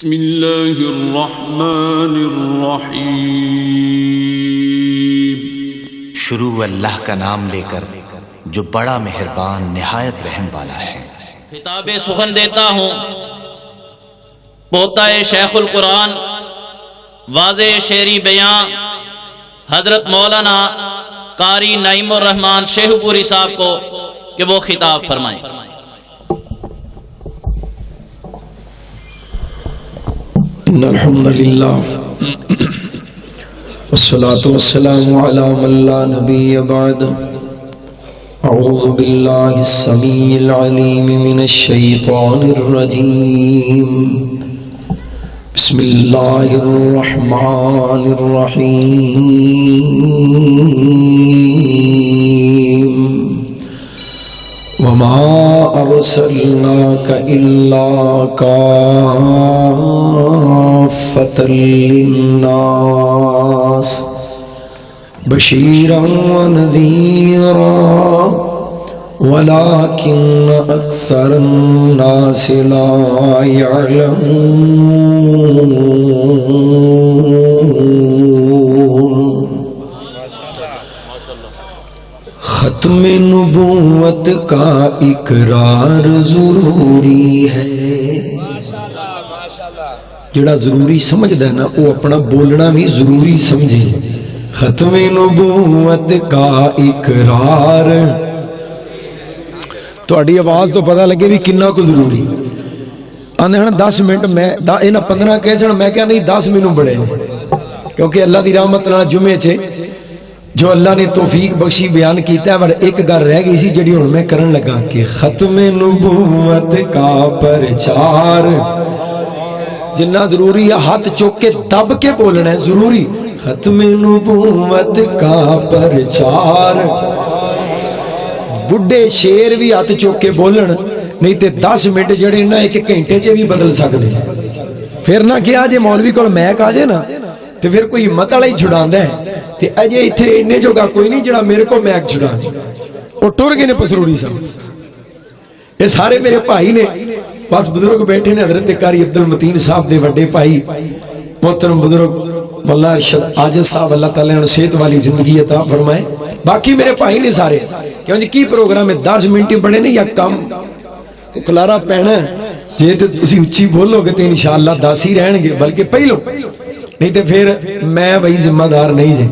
بسم اللہ الرحمن الرحیم۔ شروع اللہ کا نام لے کر جو بڑا مہربان نہایت رحم والا ہے۔ خطاب سخن دیتا ہوں پوتا شیخ القرآن واضح شعری بیان حضرت مولانا قاری نعیم الرحمن شیخ پوری صاحب کو کہ وہ خطاب فرمائیں۔ ان الحمد للہ والصلاة والسلام على من لا نبی بعد۔ اعوذ باللہ السمیع العلیم من الشیطان الرجیم۔ بسم اللہ الرحمن الرحیم۔ وما ارسلناک الا کافۃ للناس بشیرا ونذیرا ولکن اکثر الناس لا یعلمون۔ ختم نبوت کا اقرار ضروری ہے۔ جڑا ضروری سمجھدا ہے نا وہ اپنا بولنا بھی ضروری سمجھے۔ ختم نبوت کا اقرار، تہاڈی آواز تو پتہ لگے بھی کنا کو ضروری۔ آندے ہن 10 منٹ میں انہاں 15 کہہ سن، میں کہا نہیں 10 مینوں بڑے، کیونکہ اللہ دی رحمت نال جمعے چ جو اللہ نے توفیق بخشی بیان کیتا ہے، پر ایک گل رہ گئی سی جڑی ہن میں کرن لگا کہ ختم نبوت کا پرچار جنہ ضروری ہے ہاتھ چوک کے دب کے بولنا ہے ضروری۔ ختم نبوت کا پرچار، بڈھے شیر بھی ہاتھ چوک کے بولن، نہیں تے 10 منٹ جڑے نا ایک گھنٹے چ بھی بدل سکتے۔ پھر نہ کیا جے مولوی کول میک آ جائے نا تے پھر کوئی ہمت والا ہی چھڑاندا ہے، تے اجے ایتھے اننے جوگا کوئی نہیں جڑا میرے کو میک چھڑا، وہ ٹر گئے نے پسروری صاحب۔ یہ سارے میرے بھائی نے، بس بزرگ بیٹھے نے، حضرت قاری عبد المتین صاحب دے وڈے بھائی محترم بزرگ مولا ارشد عاجز صاحب، اللہ تعالیٰ نے صحت والی زندگی عطا فرمائے۔ باقی میرے بھائی نے سارے، کیوں جی کی پروگرام ہے 10 منٹ بڑے نہیں یا کم کلارا پینا ہے، جے تے تسی اچھی بولو گے تے انشاءاللہ 10 ہی رہن گے، بلکہ پہلو نہیں تے پھر میں بھائی ذمہ دار نہیں جے۔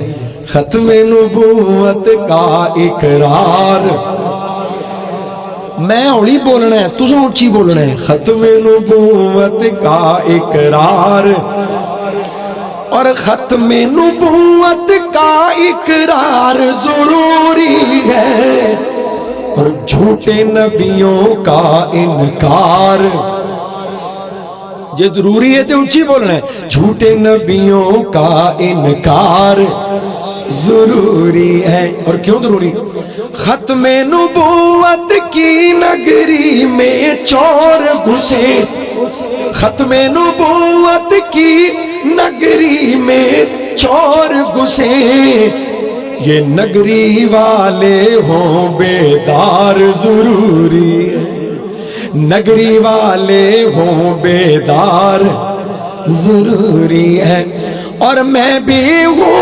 ختم نبوت کا اقرار، میں ہولی بولنا ہے تساں اچھی بولنا ہے۔ ختم نبوت کا اقرار، اور ختم نبوت کا اقرار ضروری ہے، اور جھوٹے نبیوں کا انکار، یہ ضروری ہے تو اونچی بولنا ہے۔ جھوٹے نبیوں کا انکار ضروری ہے، اور کیوں ضروری؟ ختم نبوت کی نگری میں چور گھسے، ختم نبوت کی نگری میں چور گھسے، یہ نگری والے ہوں بیدار ضروری ہے، نگری والے ہوں بیدار ضروری ہے، اور میں بھی ہوں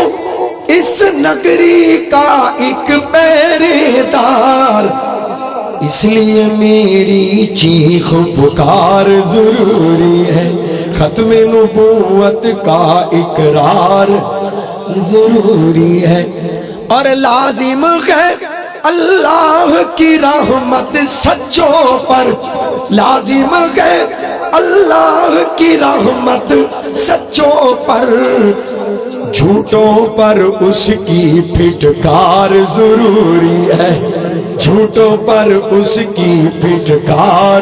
اس نگری کا ایک پہرے دار، اس لیے میری چیخ پکار ضروری ہے۔ ختم نبوت کا اقرار ضروری ہے، اور لازم ہے اللہ کی رحمت سچوں پر، لازم ہے اللہ کی رحمت سچوں پر، جھوٹوں پر اس کی پھٹکار ضروری ہے، جھوٹوں پر اس کی پھٹکار۔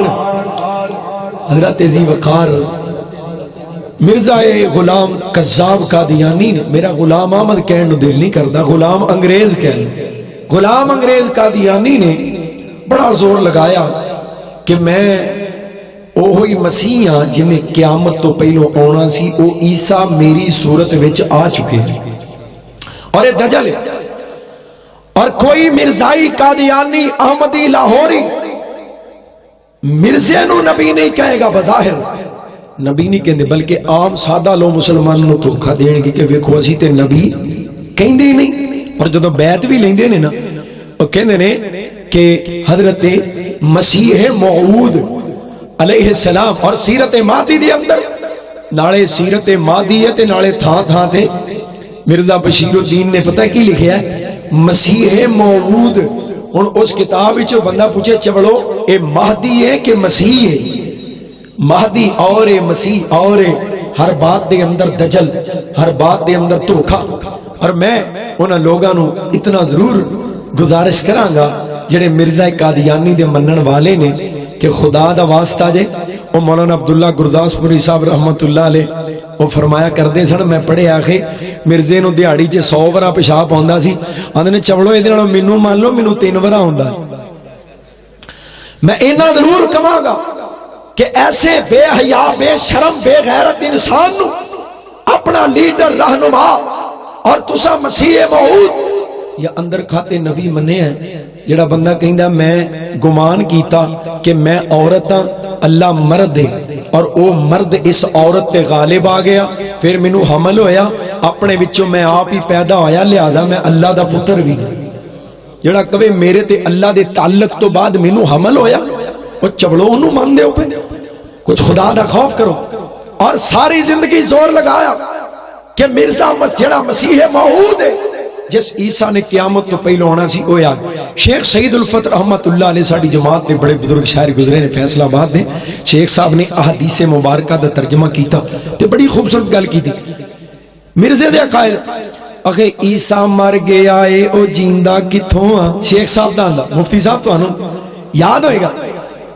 حضرت ذی وقار مرزا غلام قذاب قادیانی نے، میرا غلام احمد کہنے دل نہیں کرتا، غلام انگریز کہنے، غلام انگریز قادیانی نے بڑا زور لگایا کہ میں وہی مسیح ہاں جنہیں قیامت تو پہلو آنا سی، وہ عیسیٰ میری صورت وچ آ چکے، اور یہ دجل ہے، اور کوئی مرزائی قادیانی احمدی لاہوری مرزے نو نبی نہیں کہے گا بظاہر، نبی نہیں کہندے بلکہ عام سادہ لو مسلمانوں نوں دھوکا دین گے کہ ویکھو اسی تے نبی کہندے ہی نہیں. اور جدوں بیعت بھی لیندے نے نا وہ کہندے نے کہ حضرت مسیح موعود علیہ السلام اور سیرت ماضی دے اندر نالے سیرت ماضی ہے تے نالے تھاں تھاں تے مرزا بشیر الدین نے پتہ کی لکھیا ہے مسیح موعود. ہن اس کتاب وچ بندہ پوچھے چوڑو اے مہدی ہے کہ مسیح ہے؟ مہدی اور مسیح اور ہر بات دے اندر دجل ہر بات دے اندر دھوکا. اور میں انہاں لوگاں نو اتنا ضرور گزارش کراں گا جڑے مرزا قادیانی دے منن والے نے کہ خدا دا واسطہ جے او مولانا عبداللہ گرداسپوری صاحب رحمت اللہ علیہ وہ فرمایا کردے سن میں پڑھے آخے مرزے نو دیہاڑی چ 100 وارا پیشاب آوندا سی آندے نے چوڑو اے دے نال مینوں مان لو مینوں 3 وارا ہوندا. میں اینا ضرور کہاں گا کہ ایسے بے حیا بے شرم بے غیرت انسان نو اپنا لیڈر رہنما اور تسا مسیح موعود یا اندر کھاتے نبی منے ہیں. جڑا بندہ کہندا میں گمان کیتا کہ میں عورت ہاں اللہ مرد ہے اور او مرد اس عورت تے غالب آ گیا پھر مینوں حمل ہویا اپنے وچوں میں آپ ہی پیدا ہویا لہذا میں اللہ دا پتر بھی. جڑا کہے میرے تے اللہ دے تعلق تو بعد مینوں حمل ہویا او چبڑو انہوں مان دے ہو پہ کچھ خدا دا خوف کرو. اور ساری زندگی زور لگایا کہ مرزا جڑا مسیح موعود ہے جس عیسیٰ نے قیامت تو پہلے ہونا سی وہ یاد. شیخ سعید الفت رحمت اللہ علیہ ساڑی جماعت نے بڑے بزرگ شاعر گزرے نے فیصلہ آباد نے شیخ صاحب نے احادیث مبارکہ دا ترجمہ کیتا تے بڑی خوبصورت گل کی تھی. مرزے دے قائل اخے عیسیٰ مر گیا اے او جیندہ کتھوں آ. شیخ صاحب دا مفتی صاحب تو آنو یاد ہوئے گا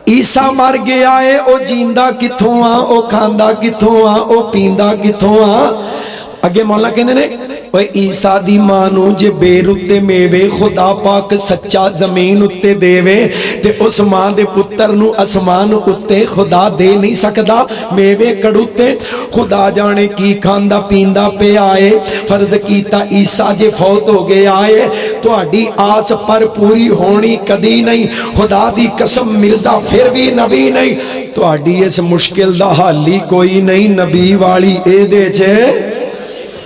عیسیٰ مر گیا اے او جیندہ کتھوں آ او کھاندہ کتھوں آ او پیندہ کتھوں آ. اگے مولا کہنے نے اوے عیسیٰ دی مانو جے بے رتے میوے خدا پاک سچا زمین اتے دے وے تے اس ماں دے پتر نو اسمان اتے خدا دے نہیں سکدا میوے کڑوتے. خدا جانے کی کھاندا پیندا پہ آئے فرض کیتا عیسیٰ جے فوت ہو گئے آئے تو اڈی آس پر پوری ہونی کدی نہیں. خدا دی قسم مرزا پھر بھی نبی نہیں. تو اڈی اس مشکل دا حل ہی کوئی نہیں نبی والی اے دے چھے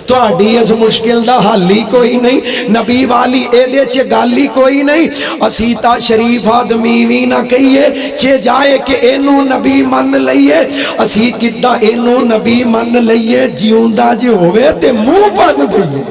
تو اڈی اس مشکل دا حل ہی کوئی نہیں نبی والی اے دے چے گالی کوئی نہیں. اسیتا شریف آدمی وی نہ کہیے چے جائے کہ اینو نبی من لئیے اسی کدہ اینو نبی من لئیے جیوندہ جے ہوئے تے منہ پڑھ دئیے.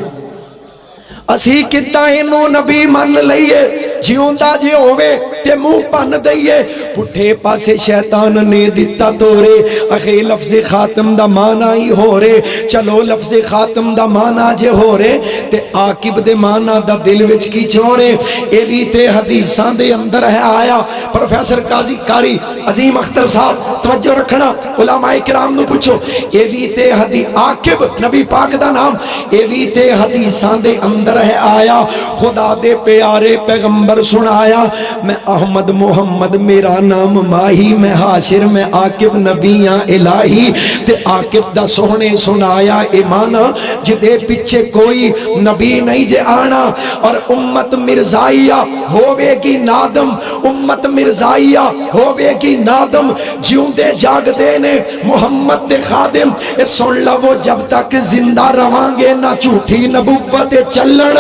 اسی کدہ اینو نبی من لئیے جیوندہ جے ہوئے تے منہ پن دئیے. پٹھے پاسے شیطان نے دیتا تورے اخی لفظ خاتم دا مانا ہی ہو رے. چلو لفظ خاتم دا مانا جے ہو رے تے عاقب دے مانا دا دل وچ کی چھوڑے. اے بھی تے حدیثان دے اندر ہے آیا. پروفیسر قاضی کاری عظیم اختر صاحب توجہ رکھنا علماء کرام نو پوچھو اے بھی تے عاقب نبی پاک دا نام اے بھی تے حدیثان دے اندر ہے آیا. خدا دے پیارے پیغمبر سنایا میں احمد محمد میرا نام ماہی میں حاشر میں عاقب نبیاں الہی تے عاقب دا سونے سنایا ایمانا جدے پیچھے کوئی نبی نہیں جے آنا. اور امت مرزائیہ ہووے گی نادم امت مرزائیہ ہووے گی نادم جیوں دے جاگ دینے محمد دے خادم. اے سن لو جب تک زندہ روانگے نہ جھوٹی نبوت چلن.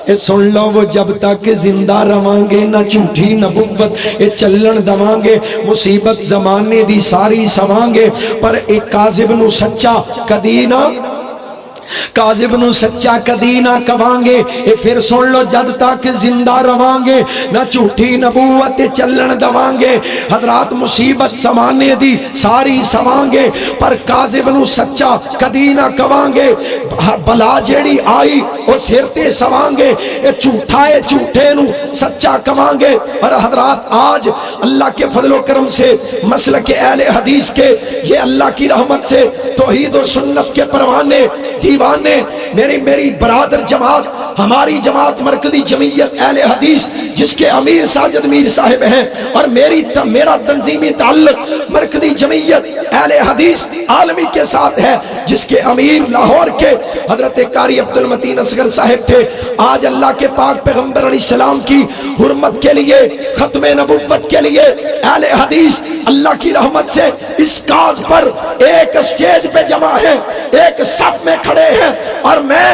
اے سن لو وہ جب تک زندہ روانگے نہ جھوٹی نبوت اے چلن دوانگے. مصیبت زمانے دی ساری سوانگے پر ایک کاذب نو سچا کدی نہ کاذب نو سچا کدی نہ کوانگے. اے پھر سن لو جب تک زندہ روانگے نہ جھوٹی نبوت چلن دوانگے. حضرات مصیبت زمانے دی ساری سوانگے پر کاذب نو سچا کدی نہ کوانگے. بلا جیڑی آئی وہ سر تے سوانگے. اے جھوٹا ہے جھوٹے نو سچا کوانگے. اور حضرات آج اللہ کے فضل و کرم سے مسلک اہل حدیث کے یہ اللہ کی رحمت سے توحید و سنت کے پروانے دیوانے میری برادر جماعت ہماری جماعت مرکزی جمعیت اہل حدیث جس کے امیر ساجد میر صاحب ہیں، اور میرا تنظیمی تعلق مرکزی جمعیت اہل حدیث عالمی کے ساتھ ہے جس کے امیر لاہور کے حضرت قاری عبد المتین اصغر صاحب تھے۔ آج اللہ کے پاک پیغمبر علیہ السلام کی حرمت کے لیے، ختم نبوت کے لیے اہل حدیث اللہ کی رحمت سے اس کاغذ پر ایک اسٹیج پہ جمع ہے، ایک صف میں کھڑے ہیں، اور میں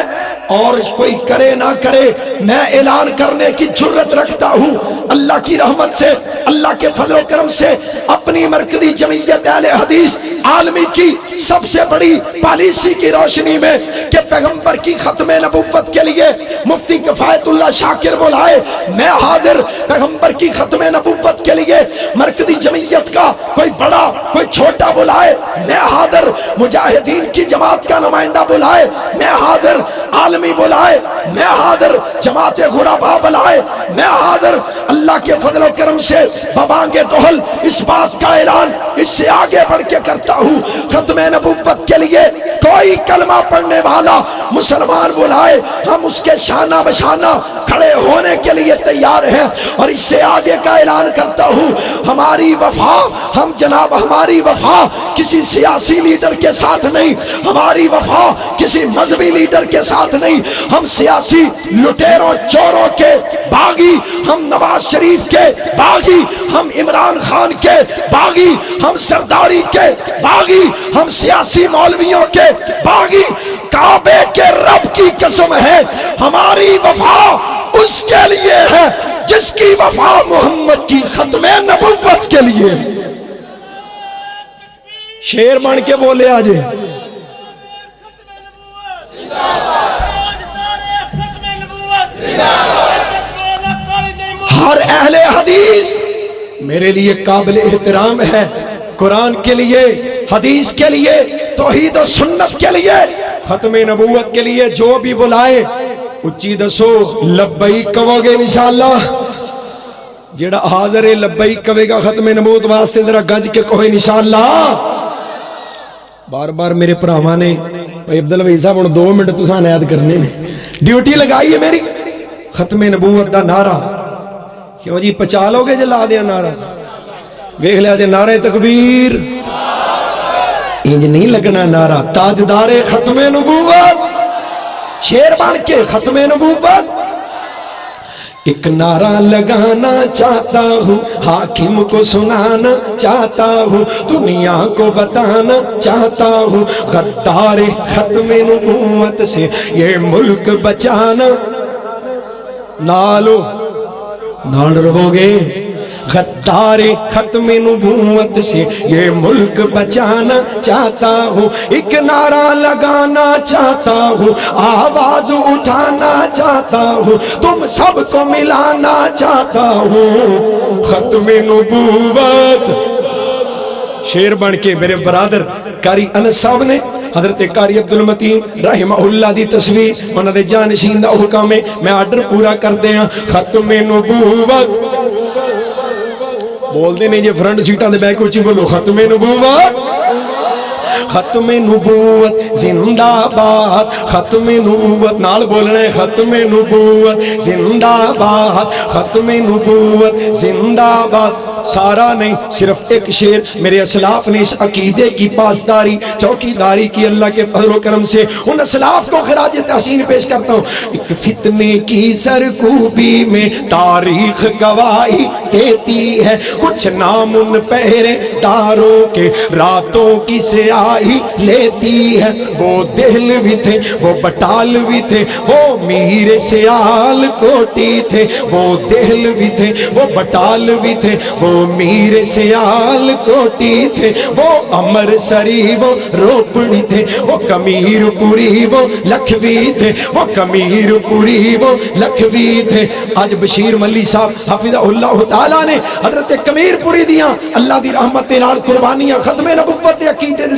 اور کوئی کرے نہ کرے میں اعلان کرنے کی جرت رکھتا ہوں اللہ کی رحمت سے، اللہ کے فضل و کرم سے، اپنی مرکزی جمعیت اہل حدیث عالمی کی سب سے بڑی پالیسی کی روشنی میں کہ پیغمبر کی ختم نبوت کے لیے مفتی کفایت اللہ شاکر بلائے، میں حاضر۔ پیغمبر کی ختم نبوت کے لیے مرکزی جمعیت کا کوئی بڑا کوئی چھوٹا بلائے، میں حاضر۔ مجاہدین کی جماعت کا نمائندہ بلائے، میں حاضر۔ عالمی بلائے، میں حاضر۔ جماعت غربا بلائے، میں حاضر۔ اللہ کے فضل و کرم سے ببانگ دہل اس بات کا اعلان اس سے آگے بڑھ کے کرتا ہوں، ختم نبوت کے لیے کوئی کلمہ پڑھنے والا مسلمان بلائے، ہم اس کے شانہ بشانہ کھڑے ہونے کے لیے تیار ہیں۔ اور اس سے آگے کا اعلان کرتا ہوں، ہماری وفا، ہماری وفا کسی سیاسی لیڈر کے ساتھ نہیں، ہماری وفا کسی مذہبی لیڈر کے ساتھ نہیں، ہم سیاسی لٹیروں چوروں کے باغی، ہم نواز شریف کے باغی، ہم عمران خان کے باغی، ہم سرداری کے باغی، ہم سیاسی مولویوں کے باغی۔ کعبے کے رب کی قسم ہے، ہماری وفا اس کے لیے ہے جس کی وفا محمد کی ختم نبوت کے لیے۔ شیر بن کے بولے آجے، ہر اہل حدیث میرے لیے قابل احترام ہے، قرآن کے لیے، حدیث کے لیے، توحید و سنت کے لیے، ختم نبوت کے لیے جو بھی بلائے اچھی دسو لبیک کہو گے انشاءاللہ۔ جیڑا حاضر ہے لبیک کہے گا ختم نبوت واسطے ذرا گج کے کہو انشاءاللہ۔ بار بار میرے بھراواں نے بھائی عبدالوہی صاحب ہن 2 منٹ تساں عنایت کرنے نے، ڈیوٹی لگائی ہے میری، ختم نبوت دا نعرہ کیوں جی پچا لو گے جلا دیا نعرہ؟ ویکھ لیا جے نعرہ تکبیر انج نہیں لگنا، نعرہ تاجدار ختم نبوت، شیر بن کے ختم نبوت۔ ایک نعرہ لگانا چاہتا ہوں، حاکم کو سنانا چاہتا ہوں، دنیا کو بتانا چاہتا ہوں، غدار ختم نبوت سے یہ ملک بچانا۔ نالو نال رہو گے، غدار ختم نبوت سے یہ ملک بچانا چاہتا ہوں، ایک نعرہ لگانا چاہتا ہوں، آواز اٹھانا چاہتا ہوں، تم سب کو ملانا چاہتا ہوں، ختم نبوت۔ شیر بن کے میرے برادر قاری انس صاحب نے حضرت قاری عبد المتین رحمہ اللہ دی تصویر انہاں دے جانشین دا حکم ہے، میں آرڈر پورا کر دیاں، ختم نبوت بول دے نہیں جی فرنٹ سیٹاں دے بیک اچھی بولو، ختم نبوت، ختم نبوت زندہ باد، ختم نبوت نال بولنا ہے، ختم نبوت زندہ باد، ختم نبوت زندہ باد۔ سارا نہیں، صرف ایک شیر میرے اسلاف نے اس عقیدے کی پاسداری چوکیداری کی اللہ کے فضل و کرم سے، ان اسلاف کو خراج تحسین پیش کرتا ہوں۔ ایک فتنے کی سرکوبی میں تاریخ گواہی دیتی ہے، کچھ نام ان پہرے داروں کے راتوں کی سیاہی لیتی ہے، وہ دہلوی تھے، وہ بٹالوی تھے، وہ میر سیال کوٹی تھے، وہ دہلوی تھے، وہ بٹالوی تھے، وہ میر سیال کوٹی تھے، وہ امر سری وہ روپڑی تھے، وہ کمیر پوری وہ لکھوی تھے، وہ کمیر پوری وہ لکھوی تھے۔ آج بشیر ملی صاحب حفظہ اللہ تعالیٰ نے حضرت کمیر پوری دیاں اللہ دی رحمت نال قربانیاں ختم نبوت دے عقیدے دے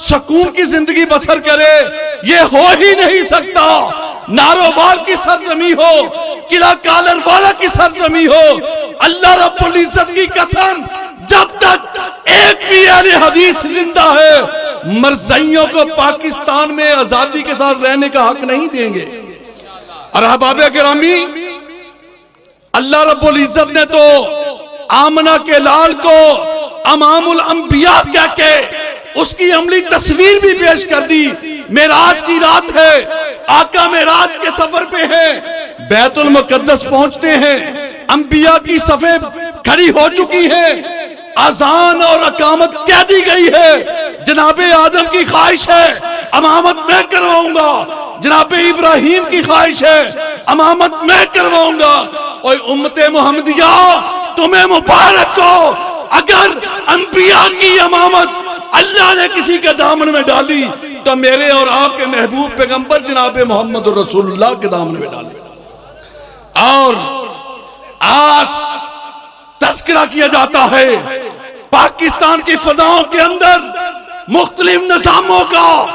سکون کی زندگی بسر کرے، یہ ہو ہی نہیں سکتا۔ نارووال کی سرزمی ہو، قلعہ کالر والا کی سرزمی ہو، اللہ رب العزت کی قسم جب تک ایک بھی اہل حدیث زندہ ہے، مرزائیوں کو پاکستان میں آزادی کے ساتھ رہنے کا حق نہیں دیں گے۔ اور احباب گرامی، اللہ رب العزت نے تو آمنہ کے لال کو امام الانبیاء کہہ کے اس کی عملی تصویر بھی پیش کر دی۔ معراج کی رات ہے، آقا معراج کے سفر پہ ہیں، بیت المقدس پہنچتے ہیں، انبیاء کی صفیں کھڑی ہو چکی ہیں، اذان اور اقامت کہہ دی گئی ہے۔ جناب آدم کی خواہش ہے امامت میں کرواؤں گا، جناب ابراہیم کی خواہش ہے امامت میں کرواؤں گا۔ اور امت محمدیہ تمہیں مبارک ہو، اگر انبیاء کی امامت اللہ نے کسی کے دامن میں ڈالی تو میرے اور آپ کے محبوب پیغمبر جناب محمد رسول اللہ کے دامن میں ڈالی۔ اور آج تذکرہ کیا جاتا ہے پاکستان کی فضاؤں کے اندر مختلف نظاموں کا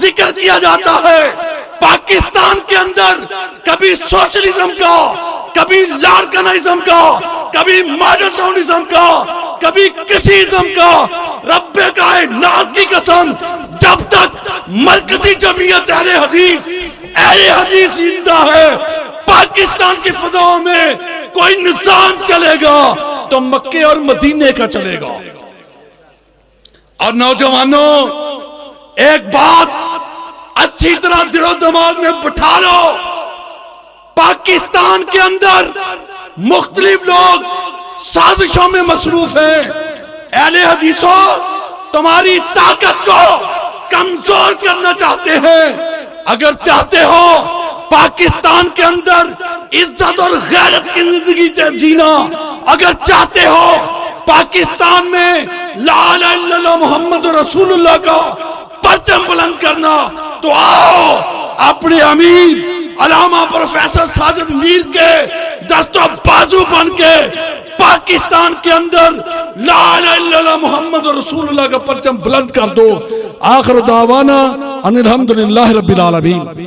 ذکر کیا جاتا ہے۔ پاکستان کے اندر کبھی سوشلزم کا، کبھی لارکنائزم کا، کبھی ماڈرنزم کا، کبھی کسی ازم کا۔ رب کائنات کی قسم جب تک مرکزی جمعیت اہل حدیث زندہ ہے، پاکستان کی فضاؤں میں کوئی نظام چلے گا تو مکے اور مدینے کا چلے گا۔ اور نوجوانوں، ایک بات اچھی طرح دل و دماغ میں بٹھا لو، پاکستان کے اندر مختلف لوگ سازشوں میں مصروف ہیں۔ اہل حدیثوں، تمہاری طاقت کو کمزور کرنا چاہتے ہیں۔ اگر چاہتے ہو پاکستان کے اندر عزت اور غیرت کی زندگی جینا، اگر چاہتے ہو پاکستان میں لا الہ الا اللہ محمد رسول اللہ کا پرچم بلند کرنا، تو آؤ اپنے امیر علامہ پروفیسر ساجد میر کے دست و بازو بن کے پاکستان کے اندر لا الہ الا اللہ محمد رسول اللہ کا پرچم بلند کر دو۔ آخر دعوانا ان الحمدللہ رب العالمین۔